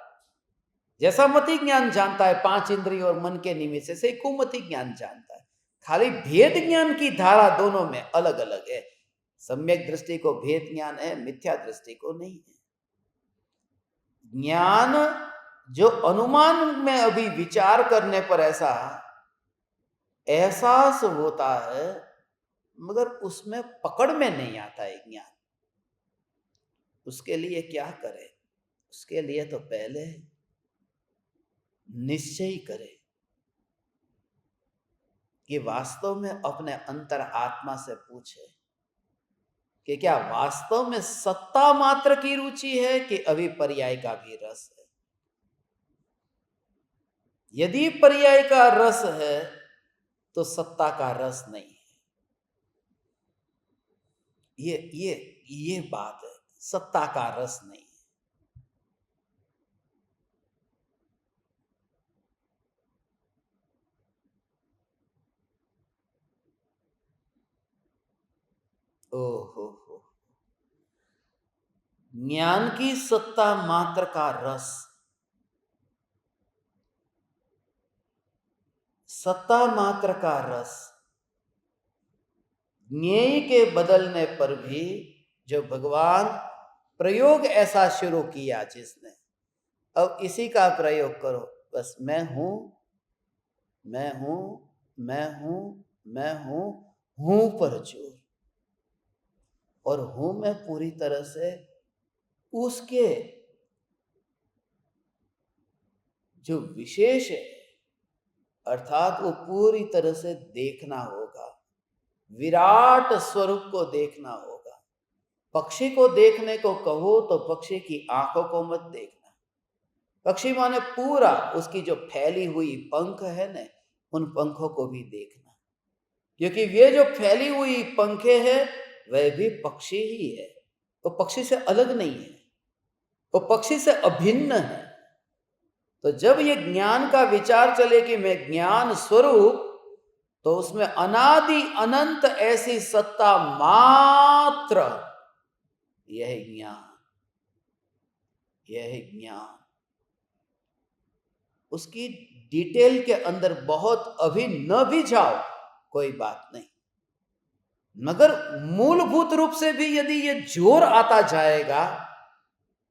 जैसा मति ज्ञान जानता है 5 इंद्रिय और मन के निमित्त से, कुमति ज्ञान जानता है। खाली भेद ज्ञान की धारा दोनों में अलग अलग है। सम्यक दृष्टि को भेद ज्ञान है, मिथ्या दृष्टि को नहीं है। ज्ञान जो अनुमान में अभी विचार करने पर ऐसा एहसास होता है, मगर उसमें पकड़ में नहीं आता है ज्ञान। उसके लिए क्या करें? उसके लिए तो पहले निश्चय करें कि वास्तव में अपने अंतर आत्मा से पूछे कि क्या वास्तव में सत्ता मात्र की रुचि है कि अभी पर्याय का भी रस है। यदि पर्याय का रस है तो सत्ता का रस नहीं है। ये बात है, सत्ता का रस नहीं है। ओहो हो, ज्ञान की सत्ता मात्र का रस, सत्ता मात्र का रस, ज्ञेय के बदलने पर भी जो भगवान प्रयोग ऐसा शुरू किया जिसने, अब इसी का प्रयोग करो। बस मैं हूं, मैं हूं, मैं हूं, मैं हूं, हूं पर जोर। और हूं मैं पूरी तरह से उसके जो विशेष है, अर्थात वो पूरी तरह से देखना होगा, विराट स्वरूप को देखना होगा। पक्षी को देखने को कहो तो पक्षी की आंखों को मत देखना। पक्षी माने पूरा उसकी जो फैली हुई पंख है न, उन पंखों को भी देखना, क्योंकि ये जो फैली हुई पंखे हैं वह भी पक्षी ही है। वो पक्षी से अलग नहीं है, वो पक्षी से अभिन्न है। तो जब ये ज्ञान का विचार चले कि मैं ज्ञान स्वरूप, तो उसमें अनादि अनंत ऐसी सत्ता मात्र, यह ज्ञान, यह ज्ञान। उसकी डिटेल के अंदर बहुत अभी न भी जाओ, कोई बात नहीं, मगर मूलभूत रूप से भी यदि ये जोर आता जाएगा,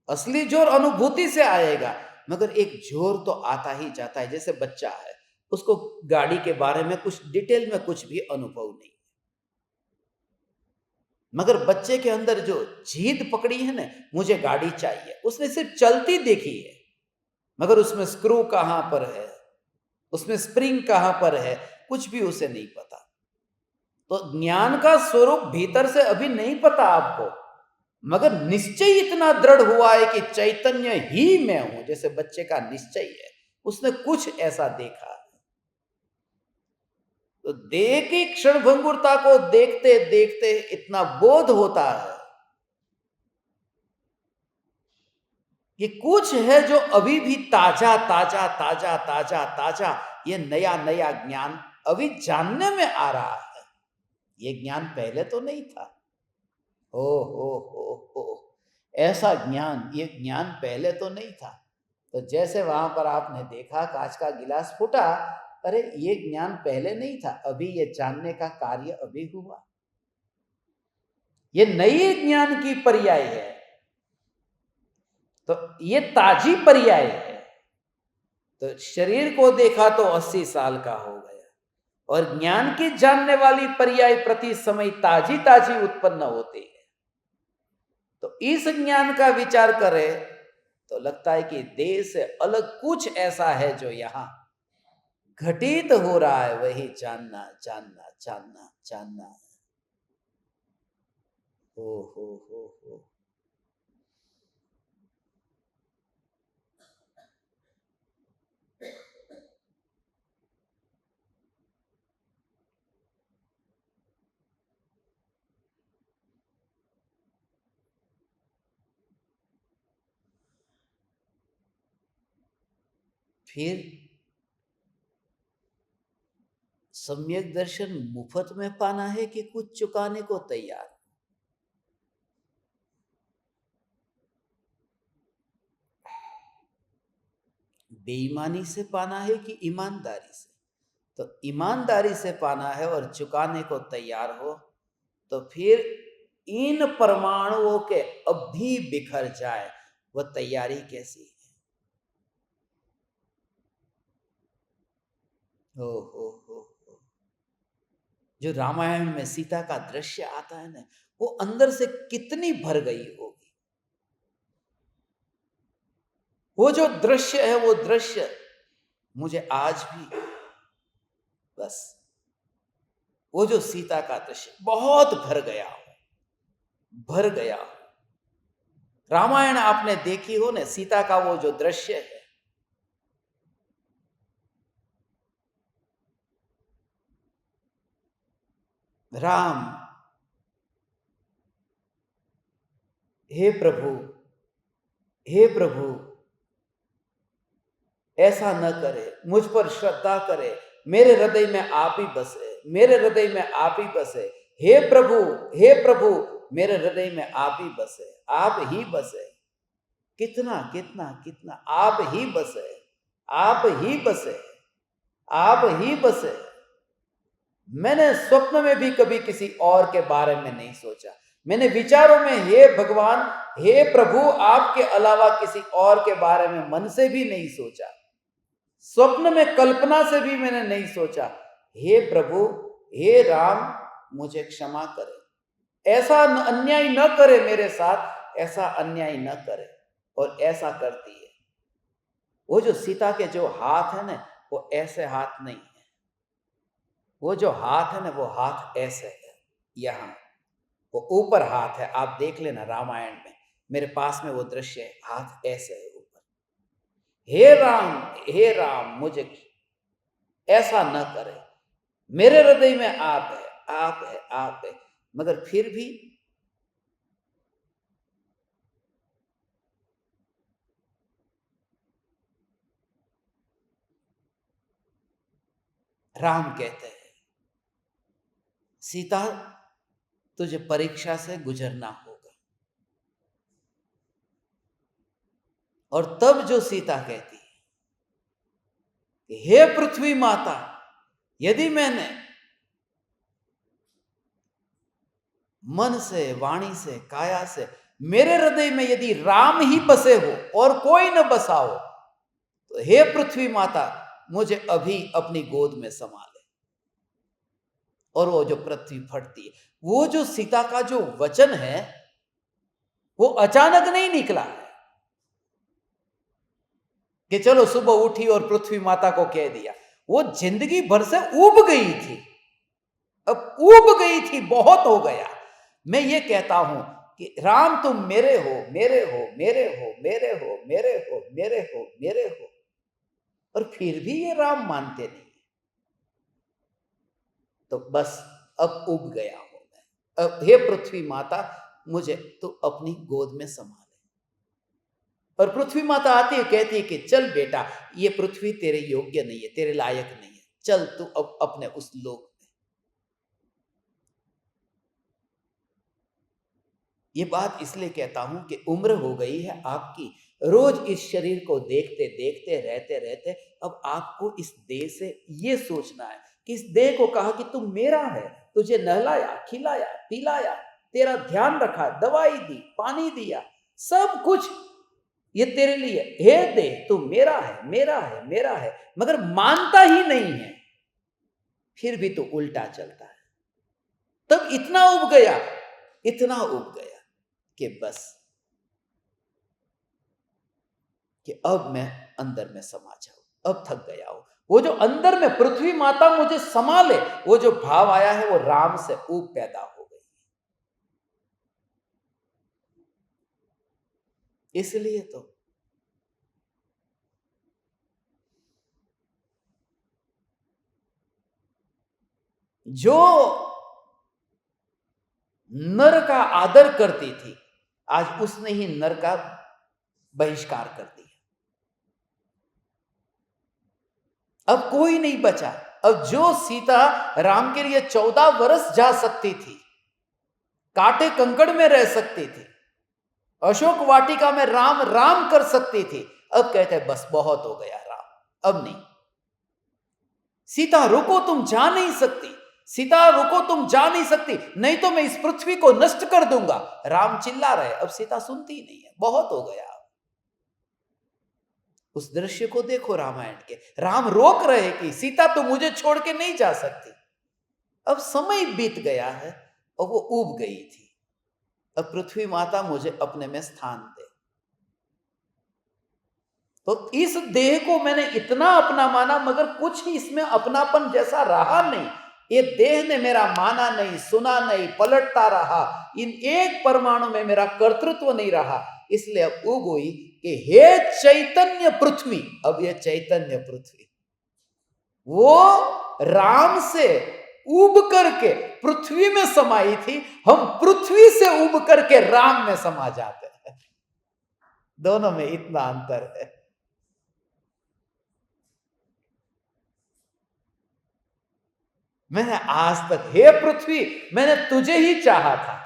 असली जोर अनुभूति से आएगा, मगर एक जोर तो आता ही जाता है। जैसे बच्चा है, उसको गाड़ी के बारे में कुछ डिटेल में कुछ भी अनुभव नहीं, मगर बच्चे के अंदर जो जीद पकड़ी है ना, मुझे गाड़ी चाहिए, उसने सिर्फ चलती देखी है, मगर उसमें स्क्रू कहां पर है, उसमें स्प्रिंग कहां पर है, कुछ भी उसे नहीं पता। तो ज्ञान का स्वरूप भीतर से अभी नहीं पता आपको, मगर निश्चय इतना दृढ़ हुआ है कि चैतन्य ही मैं हूं, जैसे बच्चे का निश्चय है, उसने कुछ ऐसा देखा। तो देह की क्षणभंगुरता को देखते देखते इतना बोध होता है कि कुछ है जो अभी भी ताजा ताजा ताजा ताजा ताजा, ये नया नया ज्ञान अभी जानने में आ रहा है। ये ज्ञान पहले तो नहीं था। हो ऐसा ज्ञान, ये ज्ञान पहले तो नहीं था। तो जैसे वहां पर आपने देखा कांच का गिलास फूटा, अरे ये ज्ञान पहले नहीं था, अभी ये जानने का कार्य अभी हुआ। ये नई ज्ञान की पर्याय है, तो ये ताजी पर्याय है। तो शरीर को देखा तो 80 साल का हो गया, और ज्ञान की जानने वाली पर्याय प्रति समय ताजी ताजी उत्पन्न होती है। तो इस ज्ञान का विचार करें तो लगता है कि देह से अलग कुछ ऐसा है जो यहां घटित हो रहा है, वही जानना जानना जानना जानना है। हो। फिर सम्यक दर्शन मुफ्त में पाना है कि कुछ चुकाने को तैयार? बेईमानी से पाना है कि ईमानदारी से? तो ईमानदारी से पाना है और चुकाने को तैयार हो, तो फिर इन परमाणुओं के अब भी बिखर जाए, वह तैयारी कैसी है? हो। जो रामायण में सीता का दृश्य आता है ना, वो अंदर से कितनी भर गई होगी। वो जो दृश्य है, वो दृश्य मुझे आज भी, बस वो जो सीता का दृश्य बहुत भर गया हो। रामायण आपने देखी हो ना, सीता का वो जो दृश्य है, राम, हे प्रभु ऐसा न करे, मुझ पर श्रद्धा करे, मेरे हृदय में आप ही बसे, मेरे हृदय में आप ही बसे। हे प्रभु मेरे हृदय में आप ही बसे, आप ही बसे। कितना कितना कितना आप ही बसे, आप ही बसे, आप ही बसे। मैंने स्वप्न में भी कभी किसी और के बारे में नहीं सोचा। मैंने विचारों में हे भगवान, हे प्रभु, आपके अलावा किसी और के बारे में मन से भी नहीं सोचा। स्वप्न में कल्पना से भी मैंने नहीं सोचा। हे प्रभु, हे राम, मुझे क्षमा करें। ऐसा अन्याय न करे मेरे साथ, ऐसा अन्याय न करे, और ऐसा करती है। वो जो सीता के जो हाथ है ना, वो ऐसे हाथ नहीं है, वो जो हाथ है ना, वो हाथ ऐसे है, यहां वो ऊपर हाथ है, आप देख लेना रामायण में, मेरे पास में वो दृश्य है, हाथ ऐसे है ऊपर। हे राम मुझे ऐसा न करे, मेरे हृदय में आप है, आप है, आप है, मगर फिर भी राम कहते हैं, सीता तुझे परीक्षा से गुजरना होगा। और तब जो सीता कहती है कि हे पृथ्वी माता, यदि मैंने मन से, वाणी से, काया से, मेरे हृदय में यदि राम ही बसे हो और कोई न बसा हो, तो हे पृथ्वी माता मुझे अभी अपनी गोद में समा ले। और वो जो पृथ्वी फटती है, वो जो सीता का जो वचन है, वो अचानक नहीं निकला है कि चलो सुबह उठी और पृथ्वी माता को कह दिया। वो जिंदगी भर से उब गई थी, अब उब गई थी, बहुत हो गया। मैं ये कहता हूं कि राम तुम मेरे हो, मेरे हो, मेरे हो, मेरे हो, मेरे हो, मेरे हो, मेरे हो, और फिर भी ये राम मानते नहीं। तो बस अब उब गया हूं मैं। अब हे पृथ्वी माता मुझे तो अपनी गोद में समा ले। और पृथ्वी माता आती है, कहती है कि चल बेटा, ये पृथ्वी तेरे योग्य नहीं है, तेरे लायक नहीं है, चल तू अब अपने उस लोक में। ये बात इसलिए कहता हूं कि उम्र हो गई है आपकी, रोज इस शरीर को देखते देखते रहते रहते अब आपको इस देह से ये सोचना है कि इस देह को कहा कि तू मेरा है, तुझे नहलाया, खिलाया, पिलाया, तेरा ध्यान रखा, दवाई दी, पानी दिया, सब कुछ ये तेरे लिए, हे देह तू मेरा है, मेरा है, मेरा है, मगर मानता ही नहीं है, फिर भी तू उल्टा चलता है। तब इतना उब गया, इतना उब गया कि बस, कि अब मैं अंदर में समा जाऊं, अब थक गया हूं। वो जो अंदर में पृथ्वी माता मुझे समा ले, वो जो भाव आया है, वो राम से ऊब पैदा हो गई। इसलिए तो जो नर का आदर करती थी, आज उसने ही नर का बहिष्कार कर दिया। अब कोई नहीं बचा। अब जो सीता राम के लिए 14 वर्ष जा सकती थी, कांटे कंकड़ में रह सकती थी, अशोक वाटिका में राम राम कर सकती थी, अब कहते हैं बस बहुत हो गया राम, अब नहीं। सीता रुको, तुम जा नहीं सकती, सीता रुको, तुम जा नहीं सकती, नहीं तो मैं इस पृथ्वी को नष्ट कर दूंगा। राम चिल्ला रहे, अब सीता सुनती नहीं है, बहुत हो गया। उस दृश्य को देखो रामायण के, राम रोक रहे कि सीता तो मुझे छोड़ के नहीं जा सकती। अब समय बीत गया है और वो उब गई थी। अब पृथ्वी माता मुझे अपने में स्थान दे। तो इस देह को मैंने इतना अपना माना, मगर कुछ ही इसमें अपनापन जैसा रहा नहीं। ये देह ने मेरा माना नहीं, सुना नहीं, पलटता रहा, इन एक परमाणु में मेरा कर्तृत्व नहीं रहा। इसलिए अब उब हुई कि हे चैतन्य पृथ्वी, अब ये चैतन्य पृथ्वी वो राम से उब करके पृथ्वी में समाई थी, हम पृथ्वी से उब करके राम में समा जाते हैं। दोनों में इतना अंतर है। मैंने आज तक, हे पृथ्वी मैंने तुझे ही चाहा था,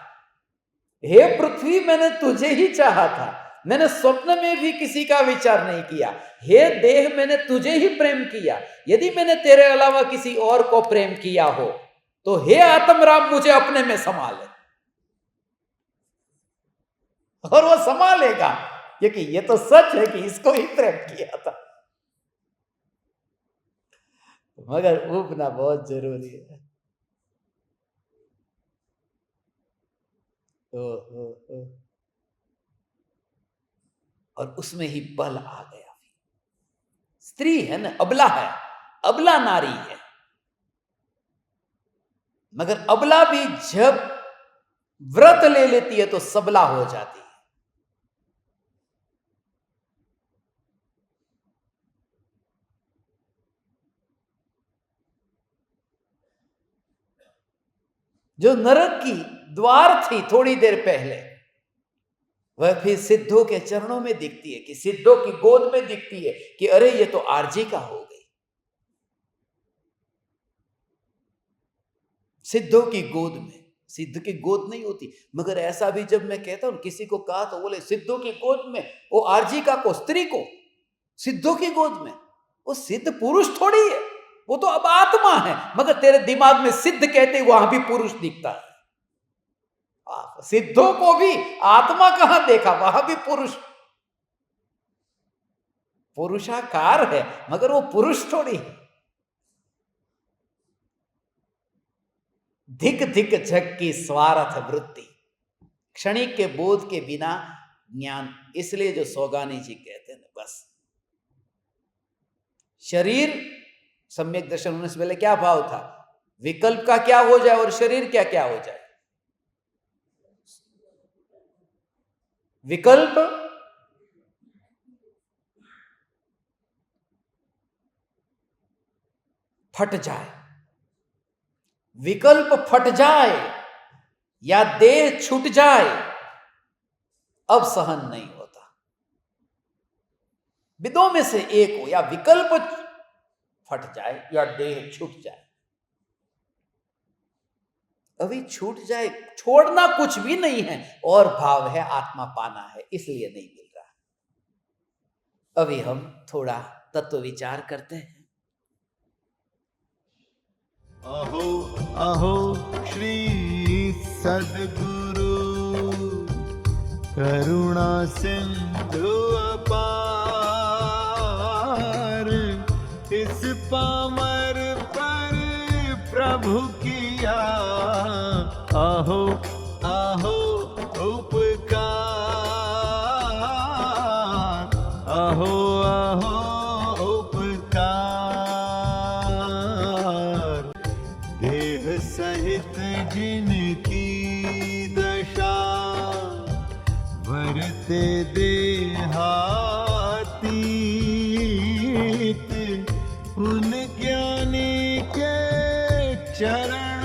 हे पृथ्वी मैंने तुझे ही चाहा था, मैंने स्वप्न में भी किसी का विचार नहीं किया। हे देह मैंने तुझे ही प्रेम किया, यदि मैंने तेरे अलावा किसी और को प्रेम किया हो तो हे आत्म राम मुझे अपने में संभाले। और वो संभालेगा, क्योंकि ये तो सच है कि इसको ही प्रेम किया था। मगर उबना बहुत जरूरी है। ओ। और उसमें ही बल आ गया। स्त्री है ना, अबला है, अबला नारी है, मगर अबला भी जब व्रत ले लेती है तो सबला हो जाती है। जो नरक की द्वार थी थोड़ी देर पहले, वह फिर सिद्धों के चरणों में दिखती है, कि सिद्धों की गोद में दिखती है कि अरे ये तो आरजी का हो गई। सिद्धों की गोद में, सिद्ध की गोद नहीं होती, मगर ऐसा भी जब मैं कहता हूं, किसी को कहा तो बोले सिद्धों की गोद में, वो आरजी का को, स्त्री को सिद्धों की गोद में। वो सिद्ध पुरुष थोड़ी है, वो तो अब आत्मा है, मगर तेरे दिमाग में सिद्ध कहते वहां भी पुरुष दिखता है। सिद्धों को भी आत्मा कहां देखा, वहां भी पुरुष, पुरुषाकार है, मगर वो पुरुष थोड़ी है। धिक धिक झक की स्वार्थ वृत्ति, क्षणिक के बोध के बिना ज्ञान। इसलिए जो सौगानी जी कहते हैं ना, बस शरीर सम्यक दर्शन होने से पहले क्या भाव था, विकल्प का क्या हो जाए और शरीर क्या क्या हो जाए। विकल्प फट जाए, विकल्प फट जाए या देह छूट जाए, अब सहन नहीं होता। विदों में से एक हो, या विकल्प फट जाए या देह छूट जाए। अभी छूट जाए, छोड़ना कुछ भी नहीं है, और भाव है आत्मा पाना है, इसलिए नहीं मिल रहा। अभी हम थोड़ा तत्व विचार करते हैं। अहो अहो श्री सद्गुरु करुणा सिंधु अपार, इस पामर पर प्रभु किया अहो अहो उपकार, अहो अहो उपकार। देह सहित जिनकी दशा, वरते देहातीत, उन ज्ञानी के चरण